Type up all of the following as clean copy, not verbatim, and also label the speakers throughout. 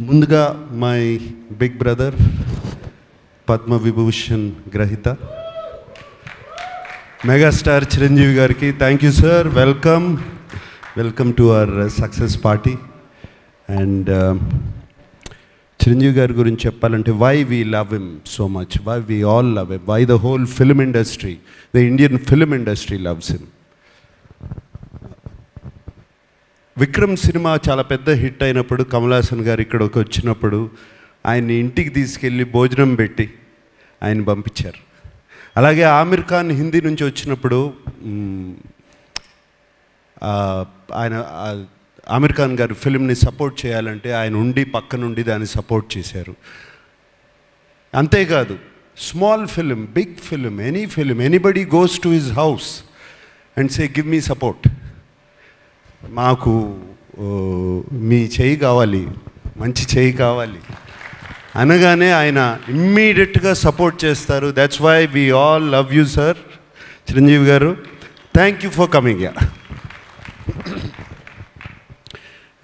Speaker 1: ముందుగా my big brother Padma Vibhushan గ్రహీత megastar Chiranjeevi గారికి thank you sir. Welcome to our success party. And Chiranjeevi గారి గురించి చెప్పాలంటే why we love him so much, why we all love him, why the whole film industry, the Indian film industry loves him. Vikram cinema చాలా పెద్ద hit అయినప్పుడు కమల్ హాసన్ గారు ఇక్కడికి వచ్చినప్పుడు ఆయన్ని ఇంటికి తీసుకెళ్ళి భోజనం పెట్టి ఆయన పంపించారు. అలాగే ఆమిర్ ఖాన్ హిందీ నుంచి వచ్చినప్పుడు ఆయన ఆమిర్ ఖాన్ గారు ఫిల్మ్ని సపోర్ట్ చేయాలంటే ఆయన ఉండి పక్క నుండి దాన్ని సపోర్ట్ చేశారు. అంతేకాదు small film, big film, any film, anybody goes to his house and say give me support, మాకు మీ చేయి కావాలి, మంచి చేయి కావాలి అనగానే ఆయన ఇమ్మీడియట్గా సపోర్ట్ చేస్తారు. That's why we all love you sir Chiranjeevi garu. Thank you for coming yeah.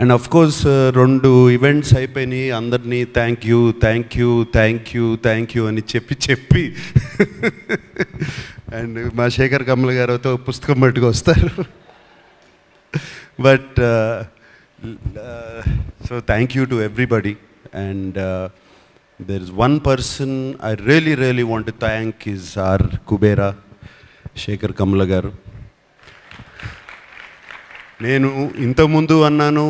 Speaker 1: And of course 2 events అయిపోయినాయి, అందరినీ థ్యాంక్ యూ అని చెప్పి అండ్ మా శేఖర్ కమల గారితో పుస్తకం పట్టుకు వస్తారు. But so thank you to everybody. And there is one person I really want to thank is our Kubera Shekhar Kammula garu. నేను ఇంతకుముందు అన్నాను,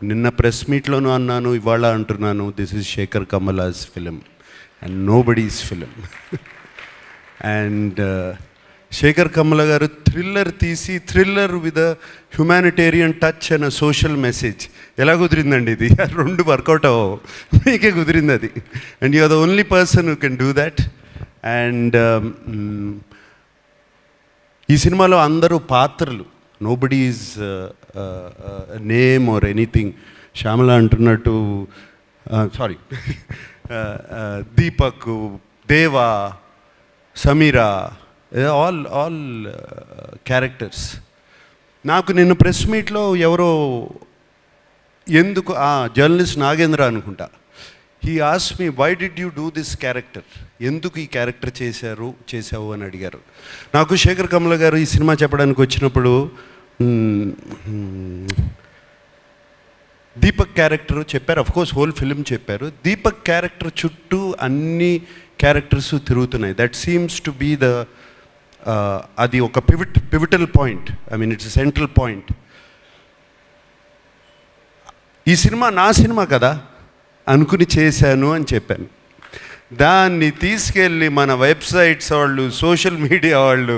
Speaker 1: నిన్న ప్రెస్ మీట్లోనూ అన్నాను, ఇవాళ అంటున్నాను, this is Shekhar Kammula's film and nobody's film. And Shekhar Kammula garu thriller తీసి, thriller with a humanitarian touch and a social message. ఎలా కుదిరిందండి ఇది? 2 వర్కౌట్ అవ్వవు, మీకే కుదిరింది అది. And you are the only person who can do that. And ఈ సినిమాలో అందరూ పాత్రలు, nobody is name or anything. Shyamala అంటున్నట్టు sorry Deepak, Deva, Sameera, all characters. నాకు నిన్న ప్రెస్ మీట్లో ఎవరో ఎందుకు జర్నలిస్ట్ నాగేంద్ర అనుకుంటా, he ask me why did you do this character, ఎందుకు ఈ క్యారెక్టర్ చేసావు అని అడిగారు. నాకు శేఖర్ కమల గారు ఈ సినిమా చెప్పడానికి వచ్చినప్పుడు దీపక్ క్యారెక్టర్ చెప్పారు, అఫ్కోర్స్ హోల్ ఫిలిం చెప్పారు. దీపక్ క్యారెక్టర్ చుట్టూ అన్ని క్యారెక్టర్స్ తిరుగుతున్నాయి. That seems to be the అది ఒక pivotal point, I mean it's central point. ఈ సినిమా నా సినిమా కదా అనుకుని చేశాను అని చెప్పాను. దాన్ని తీసుకెళ్ళి మన వెబ్సైట్స్ వాళ్ళు, సోషల్ మీడియా వాళ్ళు,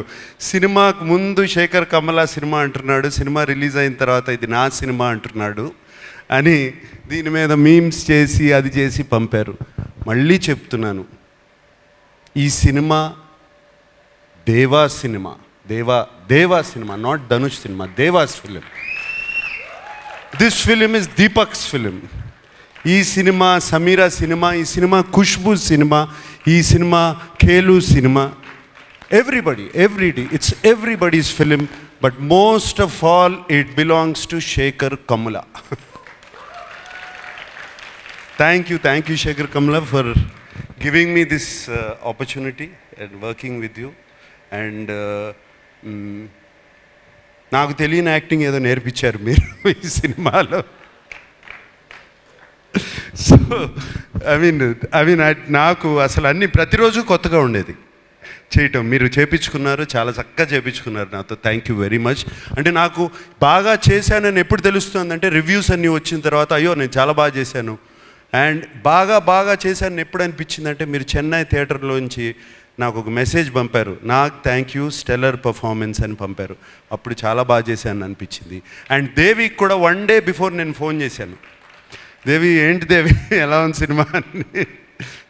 Speaker 1: సినిమాకు ముందు శేఖర్ కమల సినిమా అంటున్నాడు, సినిమా రిలీజ్ అయిన తర్వాత ఇది నా సినిమా అంటున్నాడు అని దీని మీద మీమ్స్ చేసి అది చేసి పంపారు. మళ్ళీ చెప్తున్నాను, ఈ cinema Deva cinema, Deva cinema, not Dhanush cinema, Deva's film. This film is Deepak's film. ఈ సినిమా సమీరా సినిమా, ఈ సినిమా ఖుష్బూ సినిమా, ఈ సినిమా ఖేలు cinema. Everybody, it's everybody's film, but most of all it belongs to Sekhar Kammula. Thank you Sekhar Kammula for giving me this opportunity and working with you. And నాకు తెలియని acting ఏదో నేర్పించారు మీరు ఈ సినిమాలో. సో ఐ మీన్ నాకు అసలు అన్నీ ప్రతిరోజు కొత్తగా ఉండేది చేయటం. మీరు చేయించుకున్నారు, చాలా చక్కగా చేయించుకున్నారు నాతో. Thank you very much. అంటే నాకు బాగా చేశానని ఎప్పుడు తెలుస్తుందంటే రివ్యూస్ అన్నీ వచ్చిన తర్వాత, అయ్యో నేను చాలా బాగా చేశాను. అండ్ బాగా చేశాను ఎప్పుడు అనిపించిందంటే, మీరు చెన్నై థియేటర్లోంచి నాకు ఒక మెసేజ్ పంపారు, నాకు థ్యాంక్ యూ స్టెల్లర్ పర్ఫార్మెన్స్ అని పంపారు. అప్పుడు చాలా బాగా చేశాను అనిపించింది. అండ్ దేవికి కూడా 1 డే బిఫోర్ నేను ఫోన్ చేశాను, దేవి ఏంటి దేవి ఎలా ఉంది సినిమా అని.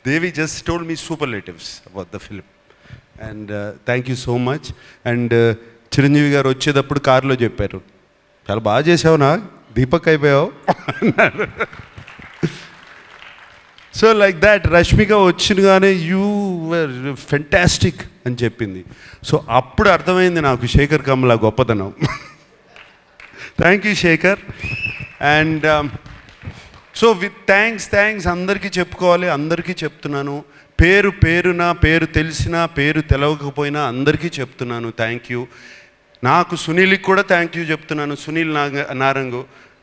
Speaker 1: Devi just told me superlatives about the film. And thank you so much. And Chiranjeevi garu వచ్చేటప్పుడు కారులో చెప్పారు, చాలా బాగా చేసావు, నా దీపక్ అయిపోయావు అన్నారు. సో లైక్ దాట్ రష్మిక వచ్చినగానే యూ వర్ ఫెంటాస్టిక్ అని చెప్పింది. సో అప్పుడు అర్థమైంది నాకు శేఖర్ కమల గొప్పతనం. Thank you Sekhar. And so with thanks అందరికీ చెప్పుకోవాలి, అందరికీ చెప్తున్నాను. పేరు తెలిసినా పేరు తెలవకపోయినా అందరికీ చెప్తున్నాను థ్యాంక్ యూ. నాకు సునీల్కి కూడా థ్యాంక్ యూ చెప్తున్నాను. సునీల్ నారంగు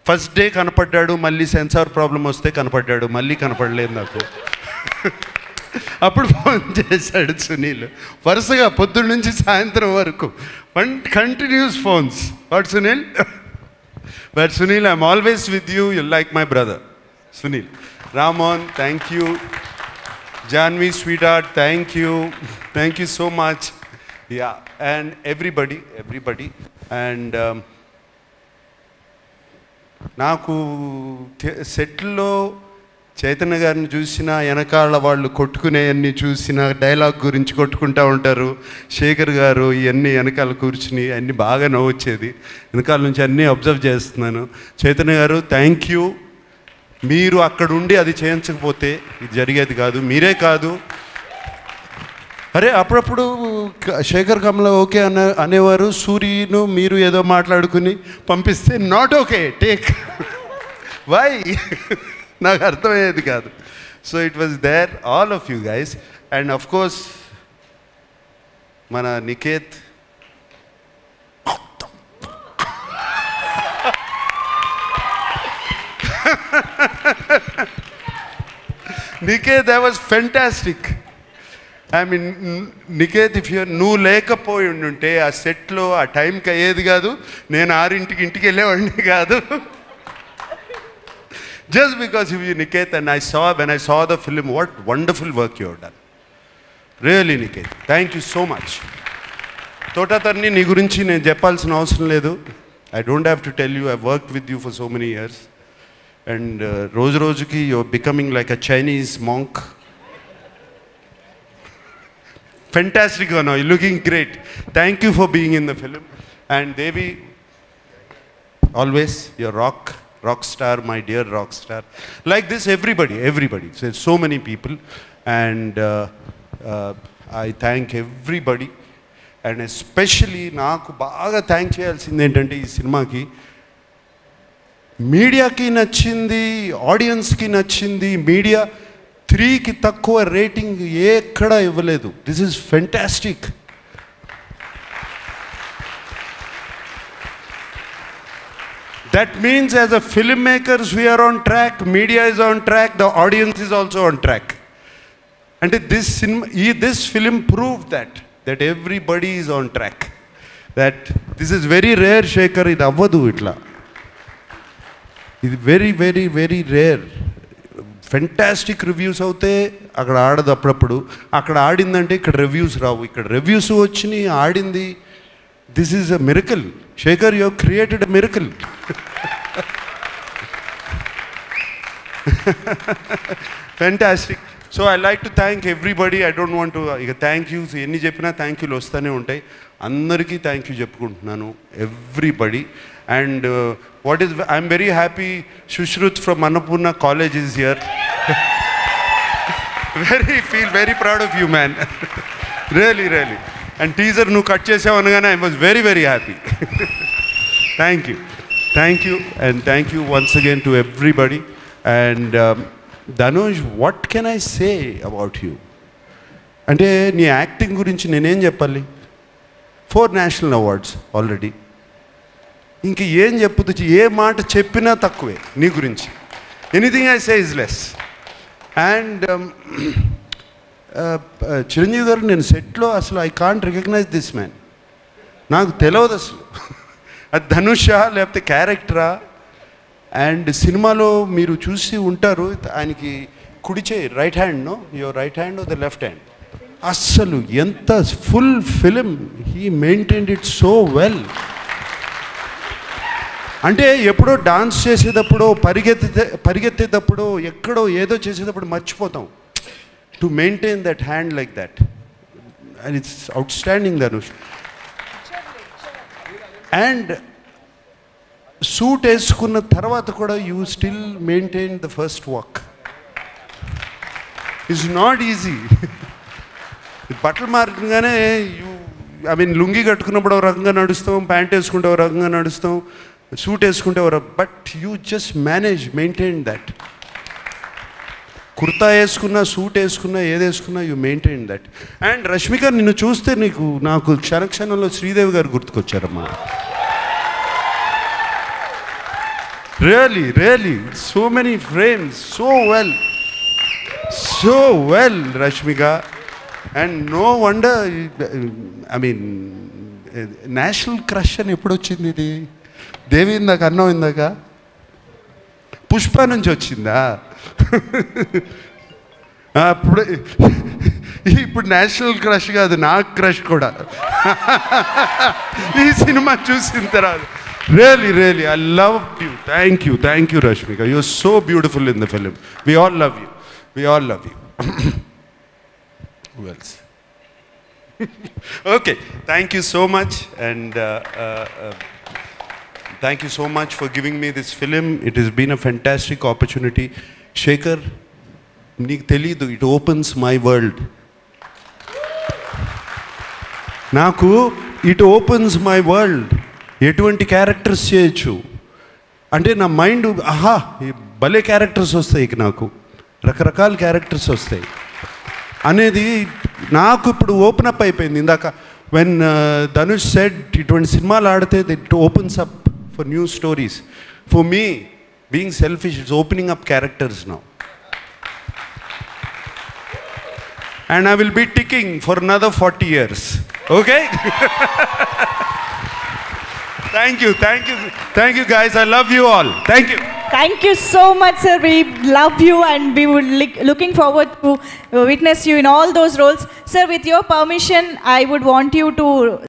Speaker 1: ఫస్ట్ డే కనపడ్డాడు, మళ్ళీ సెన్సార్ ప్రాబ్లం వస్తే కనపడ్డాడు, మళ్ళీ కనపడలేదు నాకు. అప్పుడు ఫోన్ చేశాడు సునీల్, వరుసగా పొద్దున్న నుంచి సాయంత్రం వరకు continuous phones. What Sunil? But Sunil, I'm always with you, you like my brother Sunil. Ramon, thank you. Janvi, sweetheart, thank you so much. Yeah, and everybody, and నాకు సెట్లో చైతన్య గారిని చూసిన, వెనకాల వాళ్ళు కొట్టుకునేవన్నీ చూసిన, డైలాగ్ గురించి కొట్టుకుంటూ ఉంటారు. శేఖర్ గారు ఇవన్నీ వెనకాల కూర్చుని అన్నీ బాగా నవ్వొచ్చేది. వెనకాల నుంచి అన్నీ అబ్జర్వ్ చేస్తున్నాను. చైతన్య గారు థ్యాంక్ యూ. మీరు అక్కడ ఉండి అది చేయించకపోతే ఇది జరిగేది కాదు. మీరే కాదు, అరే అప్పుడప్పుడు శేఖర్ కమల ఓకే అనేవారు, సూర్యను మీరు ఏదో మాట్లాడుకుని పంపిస్తే నాట్ ఓకే టేక్ వై నాకు అర్థమయ్యేది కాదు. So it was there all of you guys. And of course మన Niket, Niket, that was fantastic. I mean, Niket, if నువ్వు లేకపోయి ఉంటే ఆ సెట్లో ఆ టైంకి అయ్యేది కాదు, నేను 6 ఇంటికి వెళ్ళేవాడిని కాదు. Just because of you, Niket, and when I saw the film, what wonderful work you have done. Really, Niket, thank you so much. Thota Tharani నీ గురించి నేను చెప్పాల్సిన అవసరం లేదు. I don't have to tell you, I've worked with you for so many years. And రోజుకి you're becoming like a Chinese monk. Fantastic, you're looking great. Thank you for being in the film. And Devi, always you're rock star, my dear rock star. Like this, everybody. So many people. And I thank everybody. And especially నాకు బాగా thank చేయాల్సింది ఏంటంటే ఈ సినిమాకి మీడియాకి నచ్చింది, ఆడియన్స్కి నచ్చింది. మీడియా 3కి తక్కువ రేటింగ్ ఎక్కడా ఇవ్వలేదు. This is fantastic. That means as a film makers we are on track, media is on track, the audience is also on track. అంటే this film prove that everybody is on track. That this is very rare, Shekhar, ఇది అవ్వదు ఇట్లా. ఇది very rare. Fantastic reviews అవుతే అక్కడ ఆడదు, అప్పుడప్పుడు అక్కడ ఆడిందంటే ఇక్కడ రివ్యూస్ రావు. ఇక్కడ రివ్యూస్ వచ్చినాయి, ఆడింది. This is a miracle. Shekhar, you have created a miracle. Fantastic. So I like to thank everybody. I don't want to ఇక థ్యాంక్ యూస్ ఎన్ని చెప్పినా థ్యాంక్ యూలు వస్తూనే ఉంటాయి. అందరికీ థ్యాంక్ యూ చెప్పుకుంటున్నాను, everybody. And I'm very happy Sushruth from Annapurna college is here. Feel very proud of you man, really. And teaser నువ్వు cut చేసావు అనగానే I was very happy. Thank you and thank you once again to everybody. And Dhanush, what can I say about you? అంటే నీ acting గురించి నేనేం చెప్పాలి? 4 national awards already. ఇంక ఏం చెప్పదు, ఏ మాట చెప్పినా తక్కువే నీ గురించి. Anything I say is less. And Chiranjeevi గారు, నేను సెట్లో అసలు I can't recognise this man. నాకు తెలియదు అసలు అది ధనుషా లేకపోతే క్యారెక్టరా. అండ్ సినిమాలో మీరు చూసి ఉంటారు, ఆయనకి కుడి చేయి, right hand, your right hand the left hand. అస్సలు ఎంత full film he maintained it so well. అంటే ఎప్పుడో డాన్స్ చేసేటప్పుడు, పరిగెత్తేటప్పుడు, ఎక్కడో ఏదో చేసేటప్పుడు మర్చిపోతాం. To maintain that hand like that, and it's outstanding Dhanush. And suit వేసుకున్న తర్వాత కూడా you still maintain the first walk. It's not easy. బట్టలు మారగానే లుంగి కట్టుకున్నప్పుడు ఒక రకంగా నడుస్తాం, ప్యాంట్ వేసుకుంటే ఒక రకంగా నడుస్తాం, సూట్ వేసుకుంటే but you just manage, maintain that. Kurta వేసుకున్నా, సూట్ వేసుకున్నా, ఏది వేసుకున్నా you maintain that. And Rashmika, నిన్ను చూస్తే నాకు క్షణక్షణంలో శ్రీదేవి గారు గుర్తుకొచ్చారమ్మా. Really so many frames, so well Rashmika. And no wonder, I mean national crush అని ఎప్పుడు వచ్చింది ఇది? దేవి ఇందాక అన్నం, ఇందాక పుష్ప నుంచి వచ్చిందా? ఇప్పుడు నేషనల్ క్రష్ కాదు, నాకు క్రష్ కూడా ఈ సినిమా చూసిన తర్వాత. Really I love you. Thank you Rashmika. You are so beautiful in the film. We all love you. Who else? Okay, thank you so much, and thank you so much for giving me this film. It has been a fantastic opportunity. Shekhar, నీకు తెలీదు, it opens my world. నాకు it opens my world. ఎటువంటి characters చేయొచ్చు అంటే నా mind, ఆహా భలే characters వస్తాయి, నాకు రకరకాల క్యారెక్టర్స్ వస్తాయి అనేది నాకు ఇప్పుడు ఓపెన్ అప్ అయిపోయింది. ఇందాక వెన్ ధనుష్ సెడ్ ఇటువంటి సినిమాలు ఆడితే it opens up for new stories. For me, being selfish, it's opening up characters now. And I will be ticking for another 40 years. Okay? Thank you guys. I love you all. Thank you.
Speaker 2: Thank you so much, sir. We love you and we would looking forward to witness you in all those roles. Sir, with your permission, I would want you to